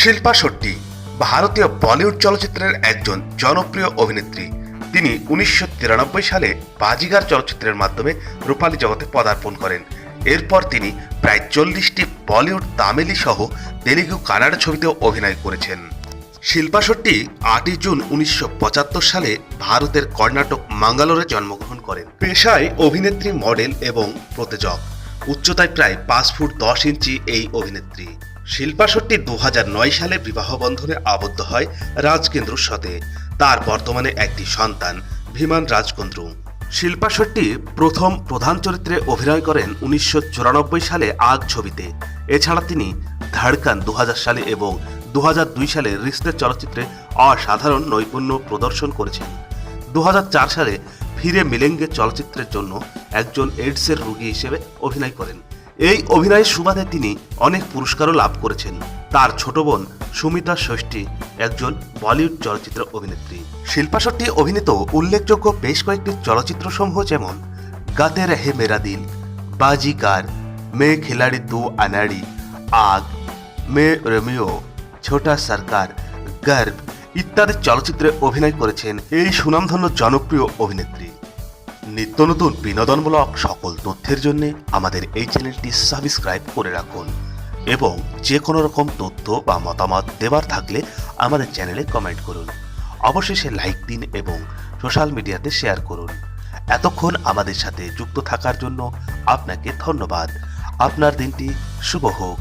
শিল্পা শেট্টি ভারতীয় বলিউড চলচ্চিত্রের একজন জনপ্রিয় অভিনেত্রী। তিনি 1993 সালে বাজিগার চলচ্চিত্রের মাধ্যমে রূপালী জগতে পদার্পণ করেন। এরপর তিনি প্রায় 40টি বলিউড, তামিলি সহ তেলুগু, কানাডা ছবিতেও অভিনয় করেছেন। শিল্পা শেট্টি 8 জুন 1975 সালে ভারতের কর্ণাটক মাঙ্গালোরে জন্মগ্রহণ করেন। পেশায় অভিনেত্রী, মডেল এবং প্রযোজক। উচ্চতায় প্রায় 5 ফুট 10 ইঞ্চি এই অভিনেত্রী। শিল্পা শেট্টি 2009 সালে বিবাহ বন্ধনে আবদ্ধ হয় রাজকেন্দ্রুর সাথে। তার বর্তমানে একটি সন্তান, ভিমান রাজকেন্দ্রু। শিল্পা শেট্টি প্রথম প্রধান চরিত্রে অভিনয় করেন 1994 সালে আগ ছবিতে। এছাড়া তিনি ধড়কন 2000 সালে এবং 2002 সালে রিশতে চলচ্চিত্রে অসাধারণ নৈপুণ্য প্রদর্শন করেছেন। 2004 সালে ফিরে মিলেঙ্গে চলচ্চিত্রের জন্য একজন এইডসের রোগী হিসেবে অভিনয় করেন। এই অভিনয়ের সুবাদে তিনি অনেক পুরস্কারও লাভ করেছেন। তার ছোট বোন সুমিতা ষষ্ঠী একজন বলিউড চলচ্চিত্র অভিনেত্রী। শিল্পা শেট্টি অভিনীত উল্লেখযোগ্য বেশ কয়েকটি চলচ্চিত্রসমূহ যেমন গাতে রহে মেরা দিল, বাজিগার, মে খিলাড়ি দু আনাড়ি, আগ, মে রোমিও, ছোটা সরকার, গর্ব ইত্যাদি চলচ্চিত্রে অভিনয় করেছেন এই সুনামধন্য জনপ্রিয় অভিনেত্রী। নিত্য নতুন বিনোদনমূলক সকল তথ্যের জন্য আমাদের এই চ্যানেলটি সাবস্ক্রাইব করে রাখুন এবং যে কোনো রকম তথ্য বা মতামত দেবার থাকলে আমাদের চ্যানেলে কমেন্ট করুন। অবশেষে লাইক দিন এবং সোশ্যাল মিডিয়াতে শেয়ার করুন। এতক্ষণ আমাদের সাথে যুক্ত থাকার জন্য আপনাকে ধন্যবাদ। আপনার দিনটি শুভ হোক।